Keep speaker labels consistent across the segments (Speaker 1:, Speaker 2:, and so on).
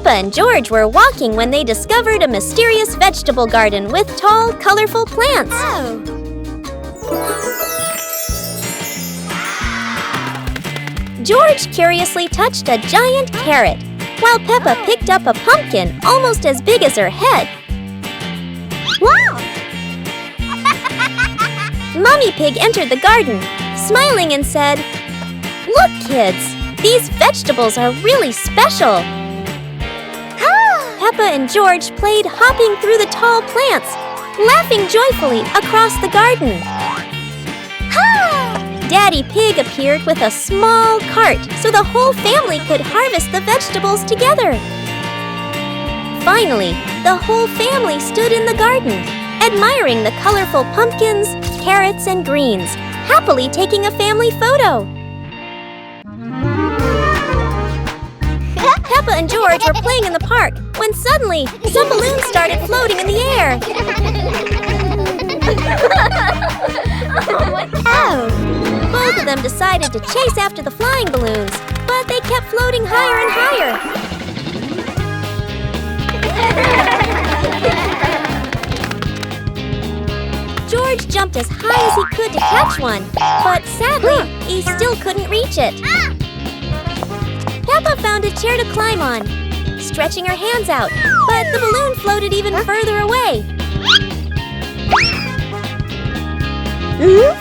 Speaker 1: Peppa and George were walking when they discovered a mysterious vegetable garden with tall, colorful plants. George curiously touched a giant carrot, while Peppa picked up a pumpkin almost as big as her head.
Speaker 2: Wow!
Speaker 1: Mummy Pig entered the garden, smiling and said, "Look, kids, these vegetables are really special." Peppa and George played hopping through the tall plants, laughing joyfully across the garden. Daddy Pig appeared with a small cart so the whole family could harvest the vegetables together. Finally, the whole family stood in the garden, admiring the colorful pumpkins, carrots, and greens, happily taking a family photo. Peppa and George were playing in the park when suddenly some balloons started floating in the air. Both of them decided to chase after the flying balloons, but they kept floating higher and higher. George jumped as high as he could to catch one, but sadly, he still couldn't reach it. Peppa found a chair to climb on, stretching her hands out, but the balloon floated even further away.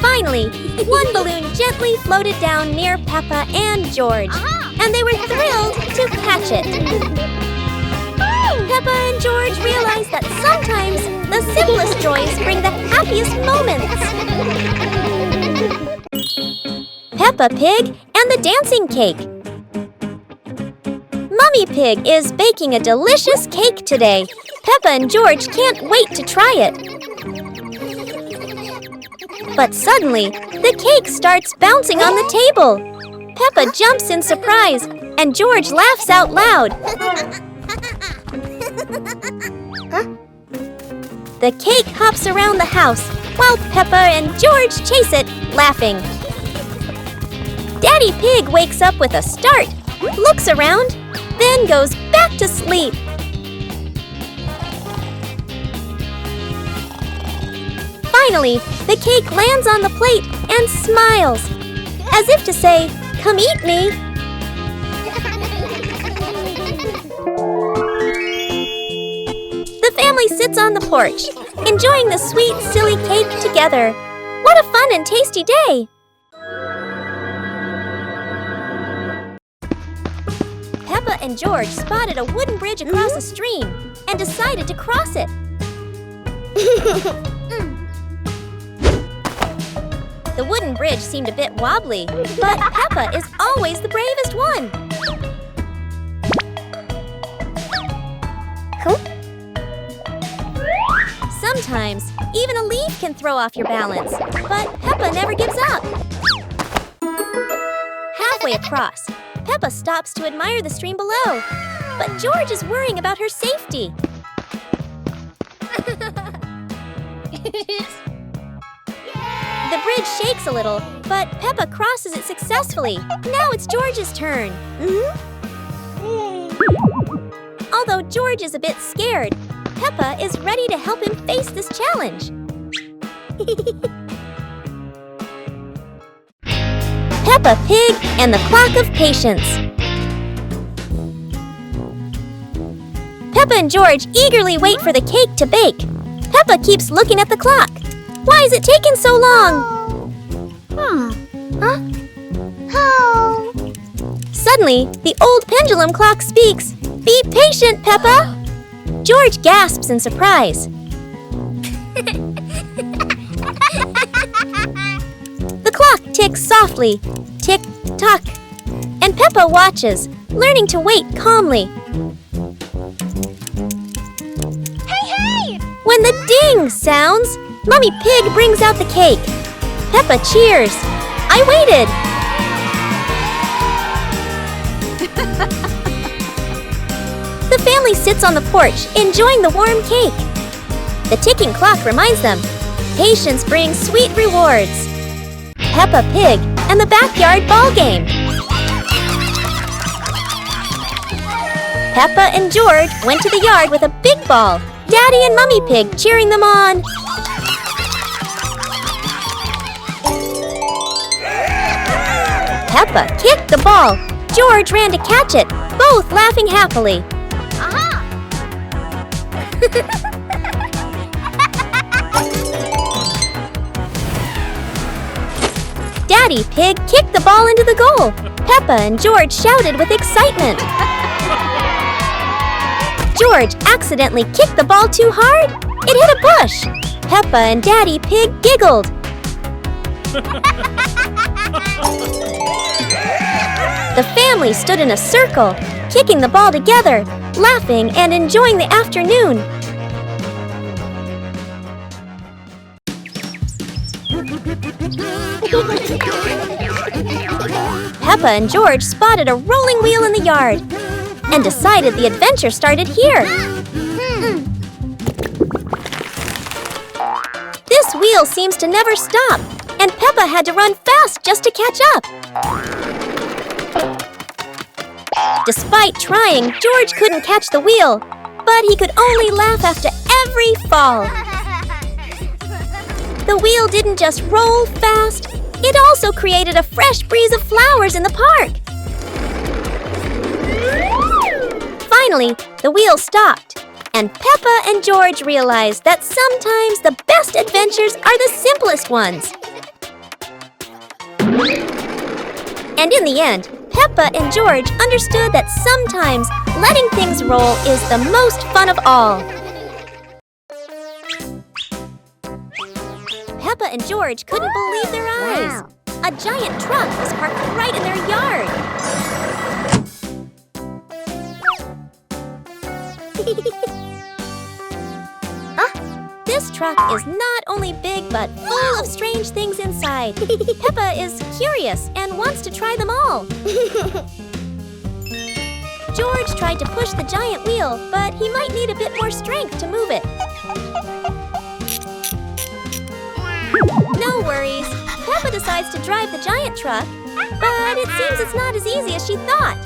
Speaker 1: Finally, one balloon gently floated down near Peppa and George, and they were thrilled to catch it. Peppa and George realized that sometimes the simplest joys bring the happiest moments. Peppa Pig and the dancing cake. Mummy Pig is baking a delicious cake today. Peppa and George can't wait to try it. But suddenly, the cake starts bouncing on the table. Peppa jumps in surprise, and George laughs out loud. The cake hops around the house, while Peppa and George chase it, laughing. Daddy Pig wakes up with a start, looks around, then goes back to sleep. Finally, the cake lands on the plate and smiles, as if to say, "Come eat me." The family sits on the porch, enjoying the sweet, silly cake together. What a fun and tasty day! Peppa and George spotted a wooden bridge across a stream and decided to cross it. The wooden bridge seemed a bit wobbly, but Peppa is always the bravest one. Sometimes, even a leaf can throw off your balance, but Peppa never gives up. Halfway across, Peppa stops to admire the stream below, but George is worrying about her safety. The bridge shakes a little, but Peppa crosses it successfully. Now it's George's turn. Although George is a bit scared, Peppa is ready to help him face this challenge. Peppa Pig and the Clock of Patience. Peppa and George eagerly wait for the cake to bake. Peppa keeps looking at the clock. Why is it taking so long? Suddenly, the old pendulum clock speaks. "Be patient, Peppa!" George gasps in surprise. The clock ticks softly, tick-tock, and Peppa watches, learning to wait calmly.
Speaker 2: Hey!
Speaker 1: When the ding sounds, Mummy Pig brings out the cake. Peppa cheers. I waited. The family sits on the porch, enjoying the warm cake. The ticking clock reminds them, patience brings sweet rewards. Peppa Pig and the backyard ball game. Peppa and George went to the yard with a big ball. Daddy and Mummy Pig cheering them on. Peppa kicked the ball. George ran to catch it, both laughing happily.
Speaker 2: Aha!
Speaker 1: Daddy Pig kicked the ball into the goal. Peppa and George shouted with excitement. George accidentally kicked the ball too hard. It hit a bush. Peppa and Daddy Pig giggled. The family stood in a circle, kicking the ball together, laughing and enjoying the afternoon. Peppa and George spotted a rolling wheel in the yard and decided the adventure started here. This wheel seems to never stop, and Peppa had to run fast just to catch up. Despite trying, George couldn't catch the wheel, but he could only laugh after every fall. The wheel didn't just roll fast, it also created a fresh breeze of flowers in the park. Finally, the wheel stopped, and Peppa and George realized that sometimes the best adventures are the simplest ones. And in the end, Peppa and George understood that sometimes letting things roll is the most fun of all. Peppa and George couldn't believe their eyes. A giant truck was parked right in their yard. This truck is not only big but full of strange things inside. Peppa is curious and wants to try them all. George tried to push the giant wheel, but he might need a bit more strength to move it. No worries. Peppa decides to drive the giant truck, but it seems it's not as easy as she thought.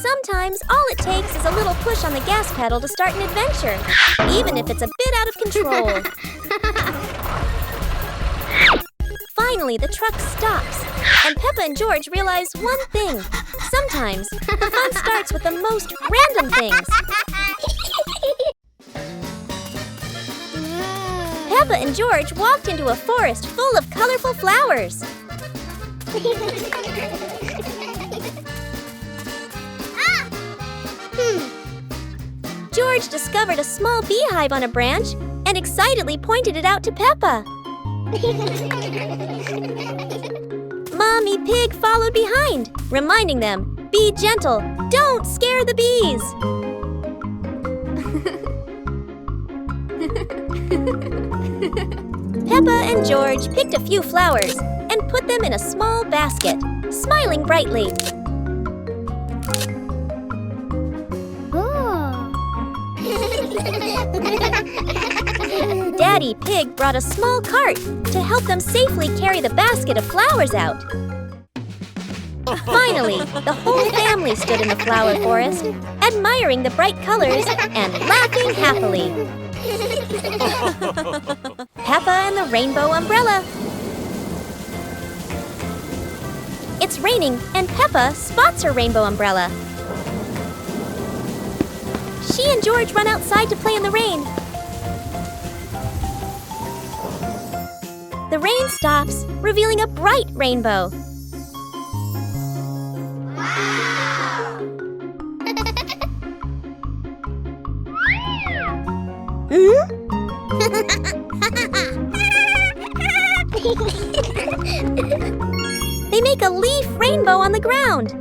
Speaker 1: Sometimes all it takes is a little push on the gas pedal to start an adventure, even if it's a bit out of control. Finally, the truck stops, and Peppa and George realize one thing. Sometimes the fun starts with the most random things. Peppa and George walked into a forest full of colorful flowers. George discovered a small beehive on a branch and excitedly pointed it out to Peppa. Mommy Pig followed behind, reminding them, "Be gentle, don't scare the bees." Peppa and George picked a few flowers and put them in a small basket, smiling brightly. Daddy Pig brought a small cart to help them safely carry the basket of flowers out. Finally, the whole family stood in the flower forest, admiring the bright colors and laughing happily. Peppa and the Rainbow Umbrella. It's raining, and Peppa spots her rainbow umbrella. She and George run outside to play in the rain. The rain stops, revealing a bright rainbow. Wow! They make a leaf rainbow on the ground.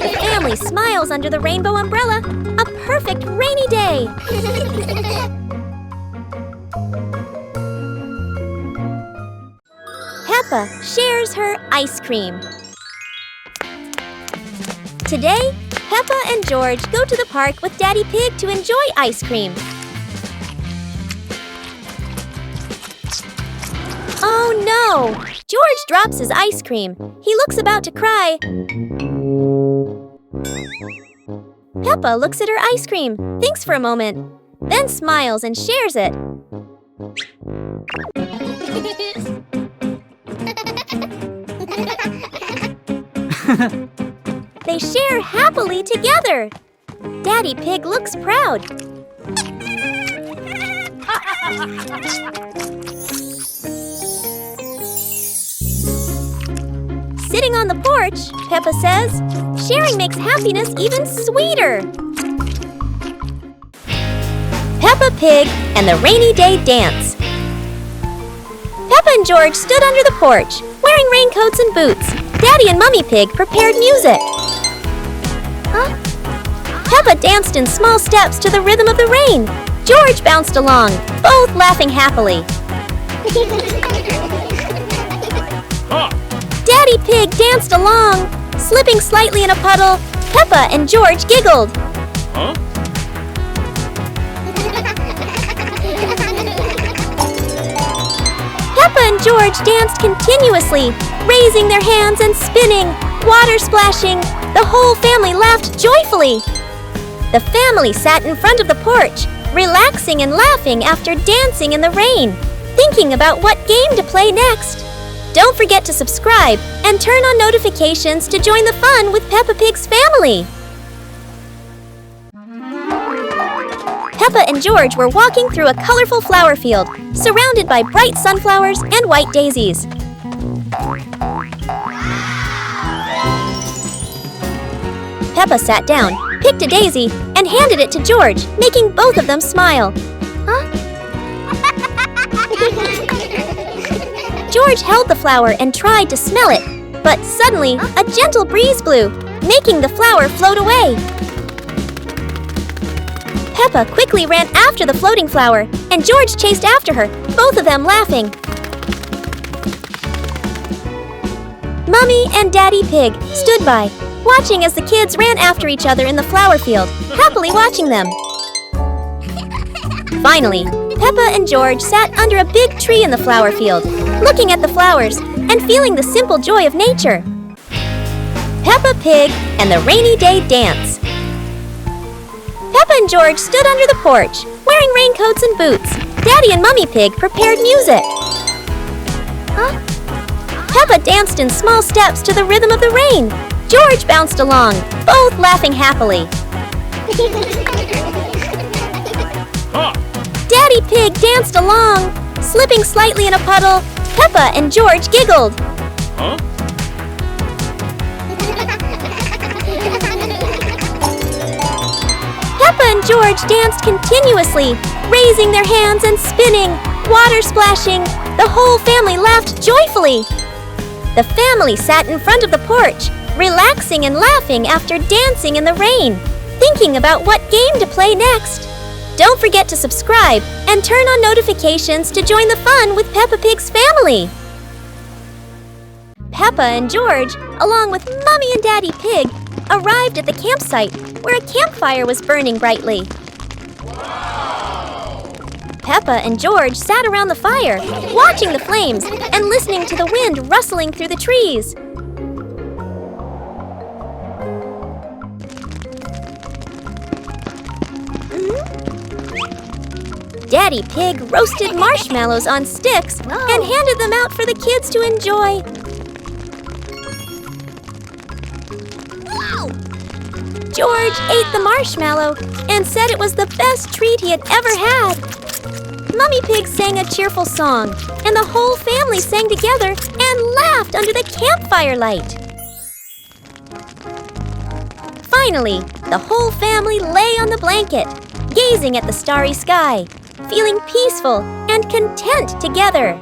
Speaker 1: The family smiles under the rainbow umbrella. A perfect rainy day. Peppa shares her ice cream. Today, Peppa and George go to the park with Daddy Pig to enjoy ice cream. Oh no! George drops his ice cream. He looks about to cry. Peppa looks at her ice cream, thinks for a moment, then smiles and shares it. They share happily together. Daddy Pig looks proud. Sitting on the porch, Peppa says, sharing makes happiness even sweeter. Peppa Pig and the Rainy Day Dance. Peppa and George stood under the porch, wearing raincoats and boots. Daddy and Mummy Pig prepared music. Peppa danced in small steps to the rhythm of the rain. George bounced along, both laughing happily. Daddy Pig danced along, slipping slightly in a puddle. Peppa and George giggled. Peppa and George danced continuously, raising their hands and spinning, water splashing. The whole family laughed joyfully. The family sat in front of the porch, relaxing and laughing after dancing in the rain, thinking about what game to play next. Don't forget to subscribe and turn on notifications to join the fun with Peppa Pig's family. Peppa and George were walking through a colorful flower field, surrounded by bright sunflowers and white daisies. Peppa sat down, picked a daisy, and handed it to George, making both of them smile. George held the flower and tried to smell it, but suddenly a gentle breeze blew, making the flower float away. Peppa quickly ran after the floating flower, and George chased after her, both of them laughing. Mummy and Daddy Pig stood by, watching as the kids ran after each other in the flower field, happily watching them. Finally, Peppa and George sat under a big tree in the flower field, looking at the flowers and feeling the simple joy of nature. Peppa Pig and the Rainy Day Dance. Peppa and George stood under the porch, wearing raincoats and boots. Daddy and Mummy Pig prepared music. Peppa danced in small steps to the rhythm of the rain. George bounced along, both laughing happily. Daddy Pig danced along, slipping slightly in a puddle. Peppa and George giggled. Peppa and George danced continuously, raising their hands and spinning, water splashing. The whole family laughed joyfully. The family sat in front of the porch, relaxing and laughing after dancing in the rain, thinking about what game to play next. Don't forget to subscribe and turn on notifications to join the fun with Peppa Pig's family. Peppa and George, along with Mummy and Daddy Pig, arrived at the campsite where a campfire was burning brightly. Peppa and George sat around the fire, watching the flames and listening to the wind rustling through the trees. Daddy Pig roasted marshmallows on sticks and handed them out for the kids to enjoy. George ate the marshmallow and said it was the best treat he had ever had. Mummy Pig sang a cheerful song, and the whole family sang together and laughed under the campfire light. Finally, the whole family lay on the blanket, gazing at the starry sky, feeling peaceful and content together.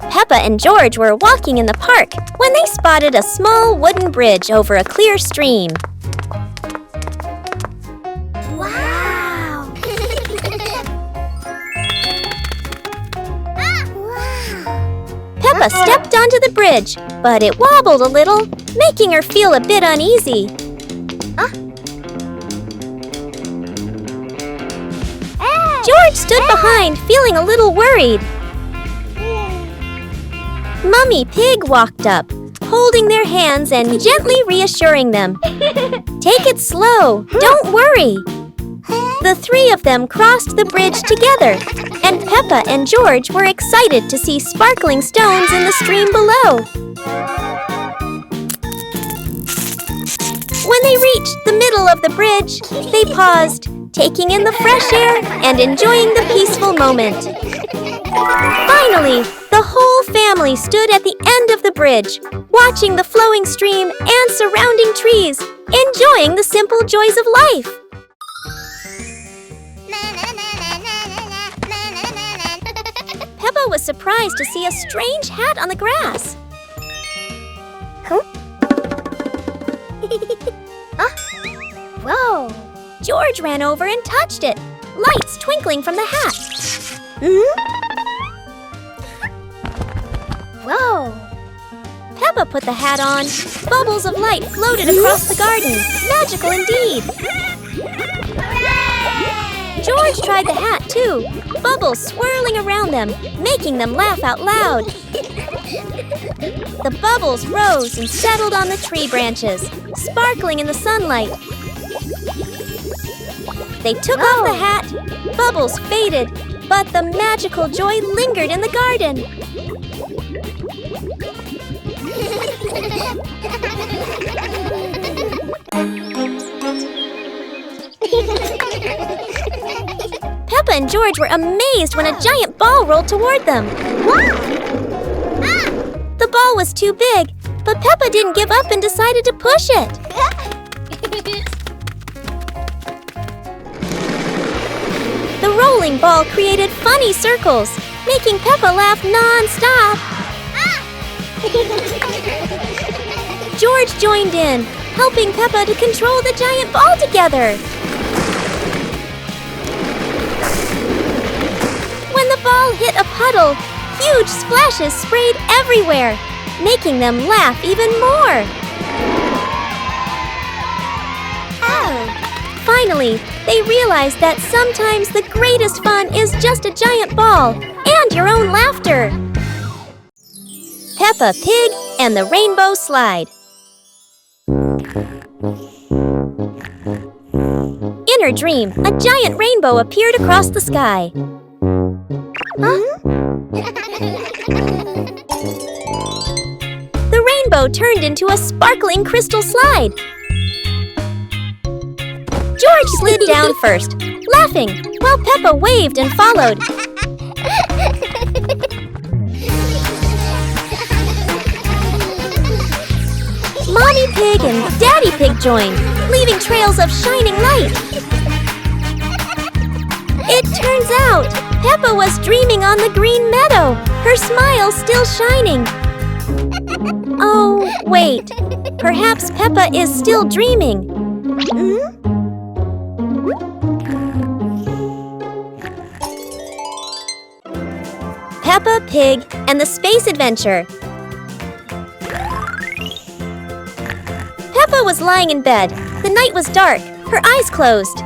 Speaker 1: Peppa and George were walking in the park when they spotted a small wooden bridge over a clear stream.
Speaker 2: Wow!
Speaker 1: Peppa stepped onto the bridge, but it wobbled a little, making her feel a bit uneasy. George stood behind, feeling a little worried. Mummy Pig walked up, holding their hands and gently reassuring them. Take it slow, don't worry. The three of them crossed the bridge together, and Peppa and George were excited to see sparkling stones in the stream below. When they reached the middle of the bridge, they paused, taking in the fresh air and enjoying the peaceful moment. Finally, the whole family stood at the end of the bridge, watching the flowing stream and surrounding trees, enjoying the simple joys of life. Peppa was surprised to see a strange hat on the grass.
Speaker 2: Whoa!
Speaker 1: George ran over and touched it, lights twinkling from the hat.
Speaker 2: Whoa!
Speaker 1: Peppa put the hat on. Bubbles of light floated across the garden. Magical indeed. George tried the hat too, bubbles swirling around them, making them laugh out loud. The bubbles rose and settled on the tree branches, sparkling in the sunlight. They took off the hat, bubbles faded, but the magical joy lingered in the garden. Peppa and George were amazed when a giant ball rolled toward them. The ball was too big, but Peppa didn't give up and decided to push it. The rolling ball created funny circles, making Peppa laugh non-stop. George joined in, helping Peppa to control the giant ball together. When the ball hit a puddle, huge splashes sprayed everywhere, making them laugh even more. Finally, they realized that sometimes the greatest fun is just a giant ball and your own laughter. Peppa Pig and the Rainbow Slide. In her dream, a giant rainbow appeared across the sky. The rainbow turned into a sparkling crystal slide. George slid down first, laughing, while Peppa waved and followed. Mommy Pig and Daddy Pig joined, leaving trails of shining light. It turns out, Peppa was dreaming on the green meadow, her smile still shining. Oh, wait. Perhaps Peppa is still dreaming. Peppa Pig and the Space Adventure. Peppa was lying in bed. The night was dark, her eyes closed.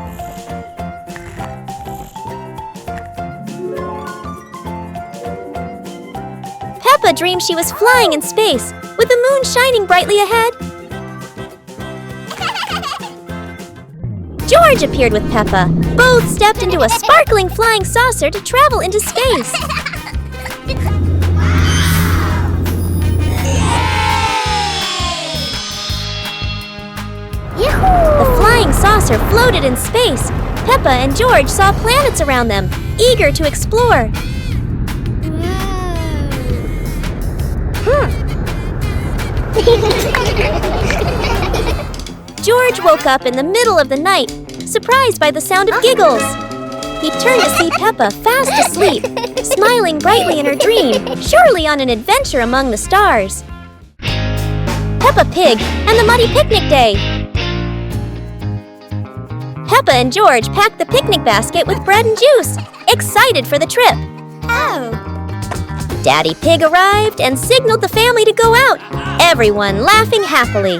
Speaker 1: Peppa dreamed she was flying in space, with the moon shining brightly ahead. George appeared with Peppa. Both stepped into a sparkling flying saucer to travel into space. The flying saucer floated in space. Peppa and George saw planets around them, eager to explore. George woke up in the middle of the night, surprised by the sound of giggles. He turned to see Peppa fast asleep, smiling brightly in her dream, surely on an adventure among the stars. Peppa Pig and the Muddy Picnic Day. Peppa and George packed the picnic basket with bread and juice, excited for the trip. Daddy Pig arrived and signaled the family to go out, everyone laughing happily.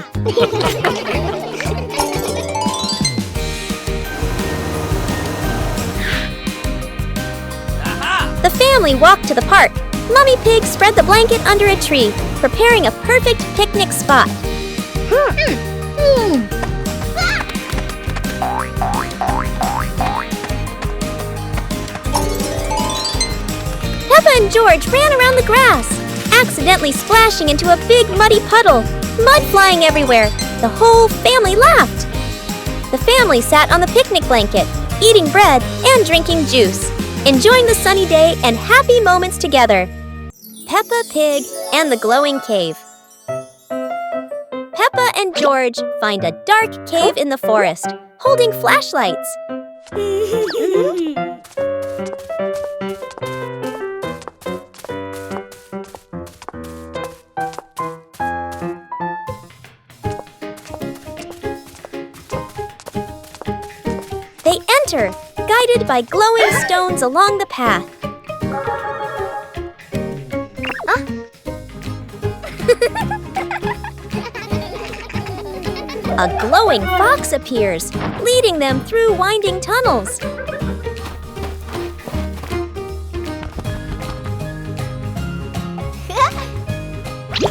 Speaker 1: The family walked to the park. Mummy Pig spread the blanket under a tree, preparing a perfect picnic spot. Peppa and George ran around the grass, accidentally splashing into a big muddy puddle, mud flying everywhere. The whole family laughed. The family sat on the picnic blanket, eating bread and drinking juice, enjoying the sunny day and happy moments together. Peppa Pig and the Glowing Cave. Peppa and George find a dark cave in the forest, holding flashlights. They enter, guided by glowing stones along the path. A glowing fox appears, leading them through winding tunnels.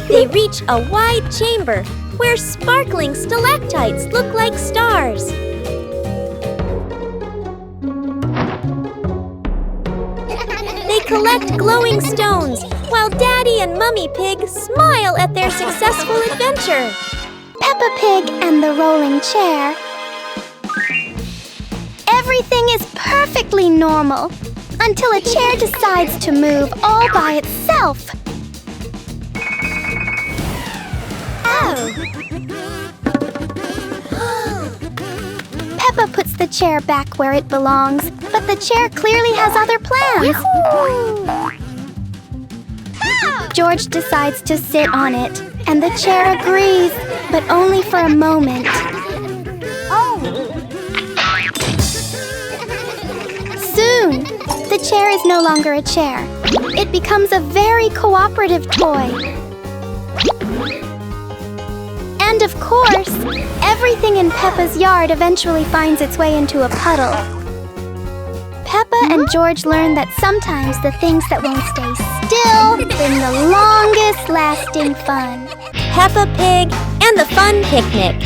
Speaker 1: They reach a wide chamber where sparkling stalactites look like stars. They collect glowing stones while Daddy and Mummy Pig smile at their successful adventure.
Speaker 2: Peppa Pig and the rolling chair. Everything is perfectly normal until a chair decides to move all by itself. Oh! Peppa puts the chair back where it belongs, but the chair clearly has other plans. George decides to sit on it, and the chair agrees, but only for a moment. Soon, the chair is no longer a chair. It becomes a very cooperative toy. And of course, everything in Peppa's yard eventually finds its way into a puddle. Peppa and George learn that sometimes the things that won't stay still bring the longest lasting fun.
Speaker 1: Peppa Pig and the Fun Picnic.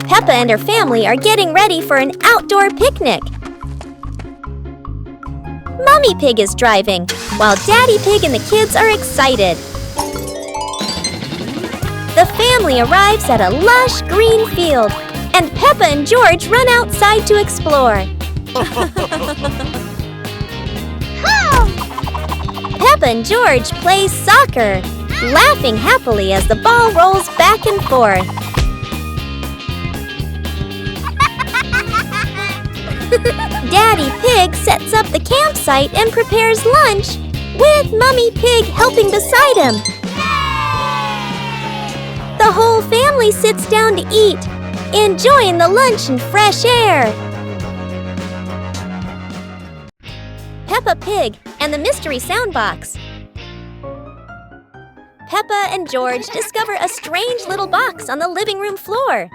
Speaker 1: Peppa and her family are getting ready for an outdoor picnic. Mummy Pig is driving, while Daddy Pig and the kids are excited. The family arrives at a lush green field, and Peppa and George run outside to explore. Peppa and George play soccer, laughing happily as the ball rolls back and forth. Daddy Pig sets up the campsite and prepares lunch, with Mummy Pig helping beside him. The whole family sits down to eat, enjoying the lunch and fresh air. Peppa Pig and the Mystery Soundbox. Peppa and George discover a strange little box on the living room floor.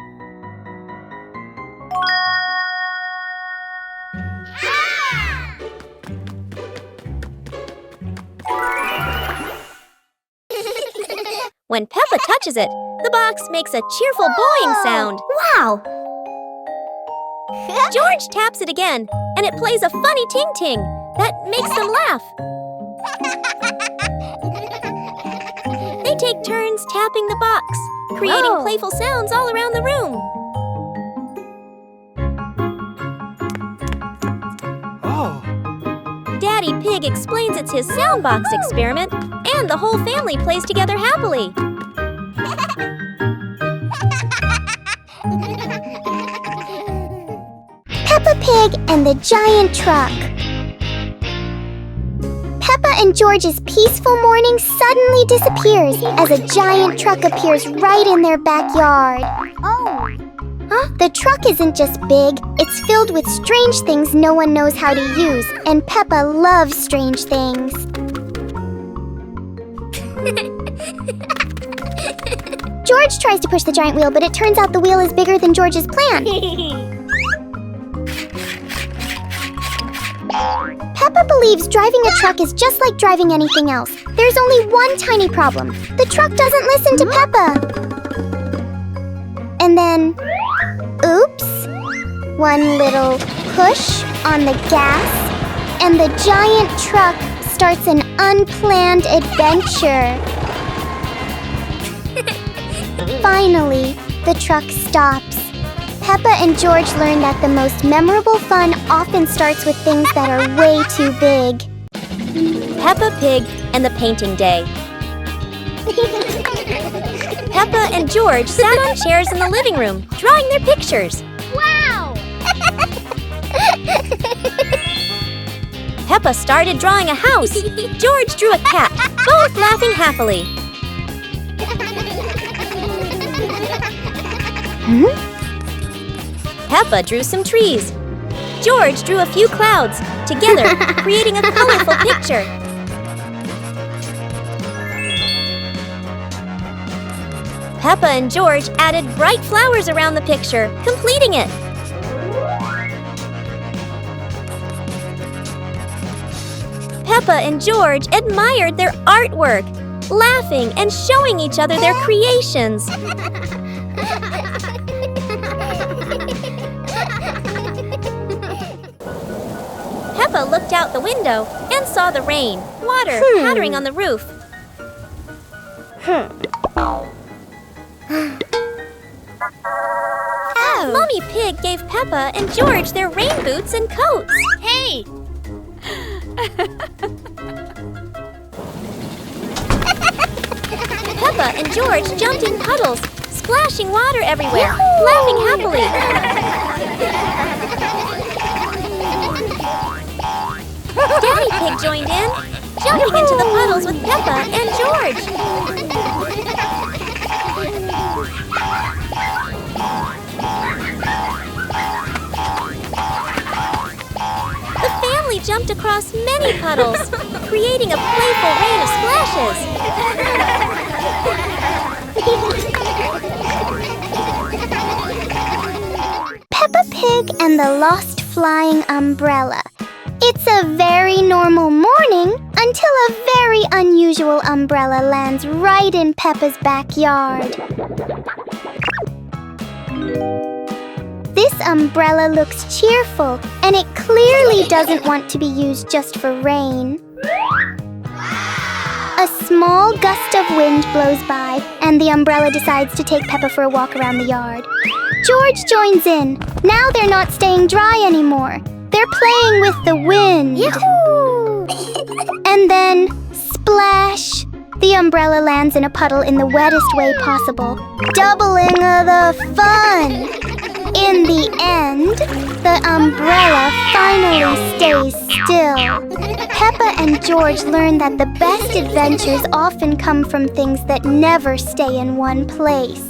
Speaker 1: When Peppa touches it, the box makes a cheerful boing sound.
Speaker 2: Wow!
Speaker 1: George taps it again, and it plays a funny ting-ting that makes them laugh. They take turns tapping the box, creating playful sounds all around the room. Daddy Pig explains it's his soundbox experiment, and the whole family plays together happily.
Speaker 2: Peppa Pig and the Giant Truck. Peppa and George's peaceful morning suddenly disappears as a giant truck appears right in their backyard. The truck isn't just big, it's filled with strange things no one knows how to use, and Peppa loves strange things. George tries to push the giant wheel, but it turns out the wheel is bigger than George's plan. Peppa believes driving a truck is just like driving anything else. There's only one tiny problem. The truck doesn't listen to Peppa. And then, oops, one little push on the gas, and the giant truck starts an unplanned adventure. Finally, the truck stops. Peppa and George learn that the most memorable fun often starts with things that are way too big.
Speaker 1: Peppa Pig and the Painting Day. Peppa and George sat on chairs in the living room, drawing their pictures.
Speaker 2: Wow!
Speaker 1: Peppa started drawing a house. George drew a cat, both laughing happily. Peppa drew some trees. George drew a few clouds, together creating a colorful picture. Peppa and George added bright flowers around the picture, completing it. Peppa and George admired their artwork, laughing and showing each other their creations. Peppa looked out the window and saw the rain, water pattering on the roof. Mommy Pig gave Peppa and George their rain boots and coats.
Speaker 3: Hey!
Speaker 1: Peppa and George jumped in puddles, splashing water everywhere, laughing happily. Daddy Pig joined in, jumping into the puddles with Peppa and George. The family jumped across many puddles, creating a playful rain of splashes.
Speaker 2: Peppa Pig and the Lost Flying Umbrella. It's a very normal morning until a very unusual umbrella lands right in Peppa's backyard. This umbrella looks cheerful, and it clearly doesn't want to be used just for rain. A small gust of wind blows by, and the umbrella decides to take Peppa for a walk around the yard. George joins in. Now they're not staying dry anymore. They're playing with the wind.
Speaker 1: Yahoo!
Speaker 2: And then, splash! The umbrella lands in a puddle in the wettest way possible, doubling the fun. In the end, the umbrella finally stays still. Peppa and George learn that the best adventures often come from things that never stay in one place.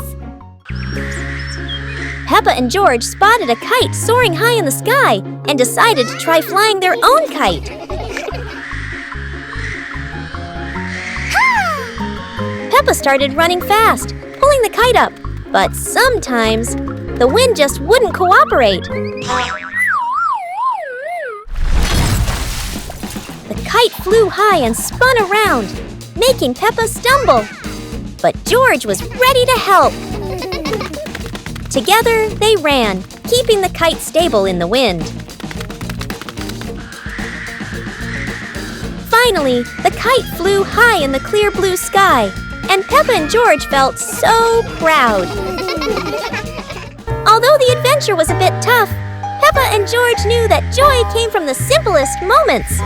Speaker 1: Peppa and George spotted a kite soaring high in the sky and decided to try flying their own kite. Peppa started running fast, pulling the kite up, but sometimes the wind just wouldn't cooperate. The kite flew high and spun around, making Peppa stumble. But George was ready to help. Together, they ran, keeping the kite stable in the wind. Finally, the kite flew high in the clear blue sky, and Peppa and George felt so proud. Although the adventure was a bit tough, Peppa and George knew that joy came from the simplest moments.